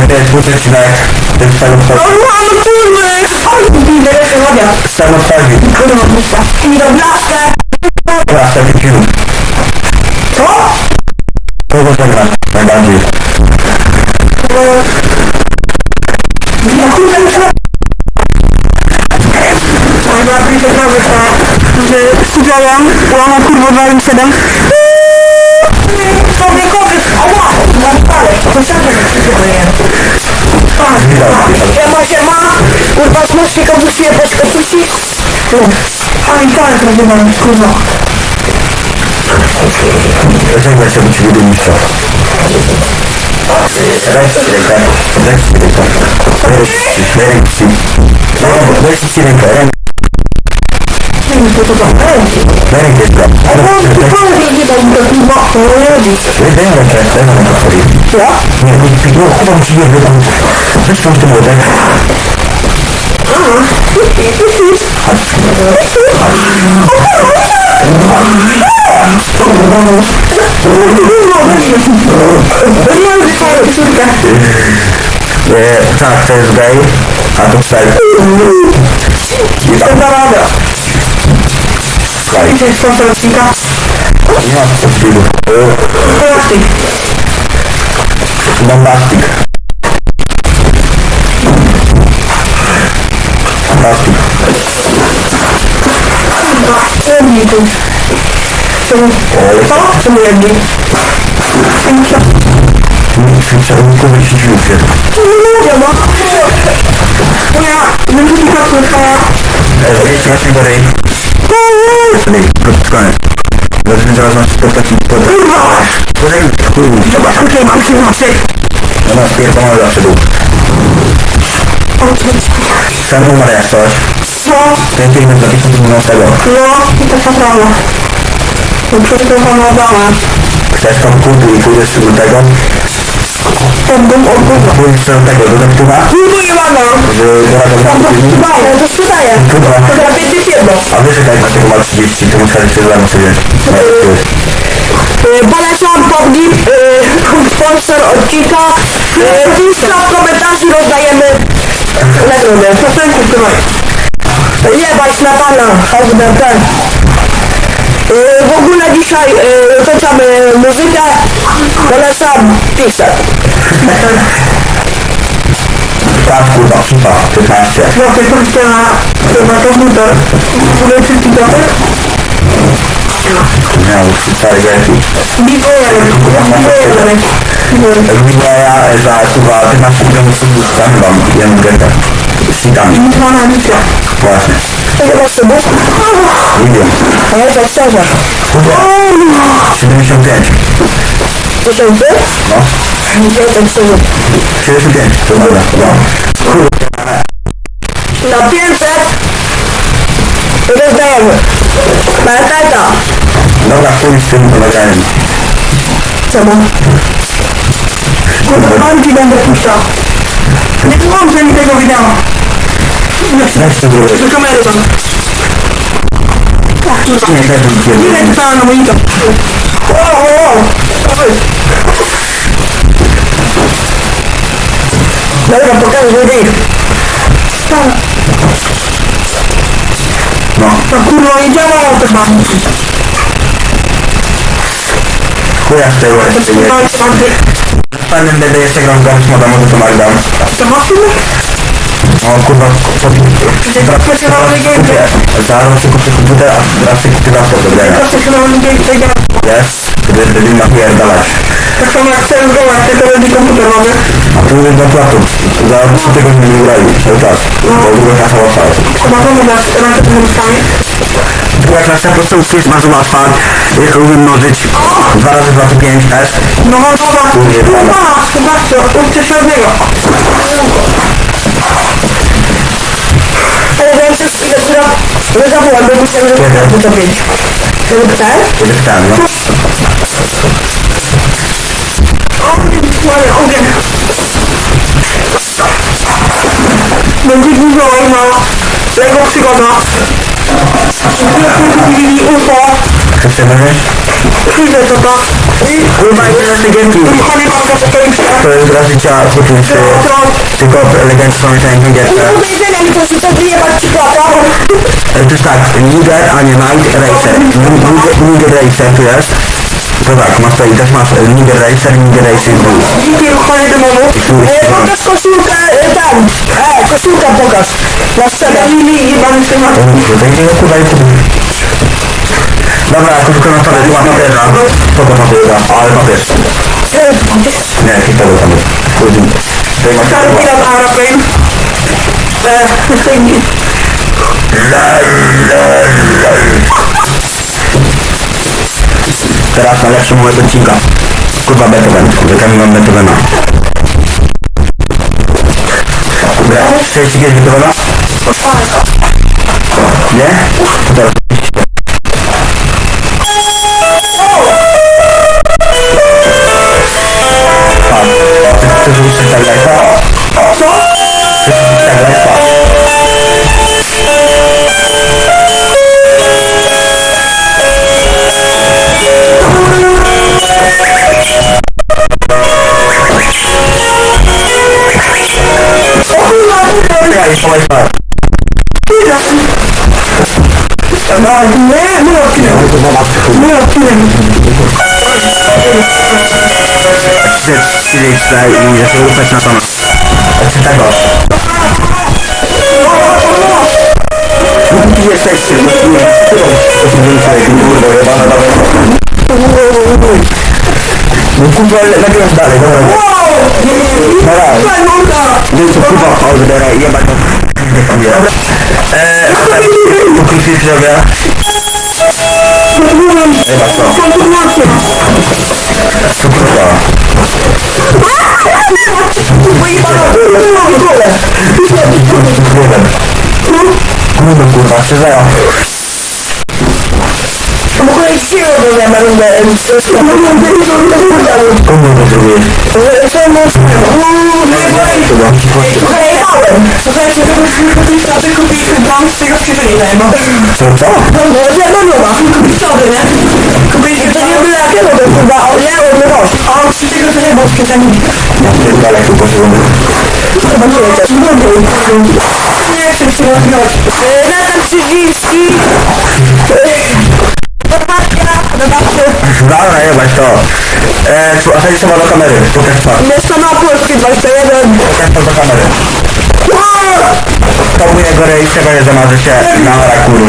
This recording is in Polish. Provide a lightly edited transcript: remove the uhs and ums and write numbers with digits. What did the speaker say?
Wiesz, dwuczecinek, ten sam No otworzył. kurde! Widzę, woda. Sam otworzył. I to blaszkę. Dobra, sobie pił. O! Kogo zagra? Najbardziej. No kurde, dobra, się proszę, że siedziałem, kurwa 2,7. Sobie kopiesz, ała! To siadaj, Jaka się ma? Kurwa, znów się kompusie pod kompusi. A i tak nagrywam, kurwa. Dlaczego jestem ci widzę niższa? Weź ci rękę, weź tam w tym młodek. Tak, to jest gej, a to przed. Gdzie są te odcinka? Nie mam co chwilę. Bombastik. Plastik. Jedni tu. Są jedni. To wyświetlił się. Nie ma. Nie, nie muszę Jeszcze raz nie dalej. Koniec. Zaczynamy teraz na spotkać potem. Na spierdolę zawsze był. Sam numer jak coś. Co? Ten film dla tych nie naszego. No, i to samo. To przeprogramowałem. Chcesz tam pójdę jeszcze do tego? Pójdziesz do tego, do Neptuna? Nie mogę. Dobra, to sprzedaję. To za 5 jedno. A wiesz, jak dlaczego ma 30, to muszę się zobaczyć. Bo ja chciałam podbić sponsor odcinka. Piszcie w komentarzu, rozdajemy nagrody. Piosenki, które jebać na pana, ten. W ogóle dzisiaj kończymy muzykę, polecam piszę. Tak, kurwa, FIFA 15. Trochę to się na chyba to budę. Leci ci to Miał stary wielki. Mikołaja za chyba 15 km zagrywam jedną gierkę. Cheatami. Właśnie. Takie mocne buty. Milion. Ale to szczerze. 75. Co to jest? No. Co to jest? 75. To dobra. Na 500 rozdajemy. Pamiętajta. Dobra, chuj z tym poleceniem. Czemu? Kurwa, ci będę puszczał. Nie wyłączę mi tego wideo. Weź to drugie. Do kamery mam. Nie, tak już Ile trwa na monitor? Dobra, pokażę ryj. No. To kurwa i działa chyba. Chuja z tego To jeszcze się nie. udało czwarty. Panem będę jeszcze grał z moda, może to nagram. Zobaczmy. O kurwa, co ty? Chodź na nowy gameplay. Zaraz się kupię komputer, a teraz się kupię laptop do grania. Chodź na nowy gameplay. Jest, będę napierdalać. Tak to jak chcę go, jak tylko będzie komputer nowy. A tu jest laptop. Za 3 tygodnie nie uraju, cały czas. Bo długo czasu łatwa. Zobaczymy nas, na tym mieszkamy. Jak na po prostu jest bardzo łatwa. Jak umiem nożyć. 2 razy 2 to 5 też. No dobra. No patrz, to uczę się od niego. Elegancko zaczyna. No zawołam, bo musiałem do 5. Będę chciałem, no. Moje ogień. Będzie dużo, no. Lego przygoda. UFO. Chcesz się nagrać? Pójdę to. Urmai legendy. To jest gra życia poświęcę tylko legendy są na niedzielne. To jest tak, Niger Animal Racer. Niger Racer tu jest. Zobacz, masz tutaj też masz Niger Racer, Niger Racing. Dzięki kochany demonu. Pokaż koszulkę, koszulka pokaż. Masz przed takimi jebanymi się ma. Dobra, koszulkę na stole, tu masz papiera. Pokaż papiera, ale papier. Nie, jaki to był tam? Ja mam rafy. Teraz najlepszy moment odcinka. Kurwa Beethoven, wykonywam Beethovena. Chcesz ci kiedyś Beethovena? Nie? Teraz. Siedzieć tutaj i zaczął rupać na nas. Tego. Jesteście. Nagrywam dalej, dobra. Więc kurwa, odbieraj, jebać to. Pokrótce zdrowia. Kurwa, przeżyją. Dzisiaj oglądamy numer 300. Dobra, jebać to. Hej, słowa do kamery. Pokaż twarz. Jestem na Polski 21. Pokaż twarz do kamery. Całuję go rejsego, jest na adresie na kurwa.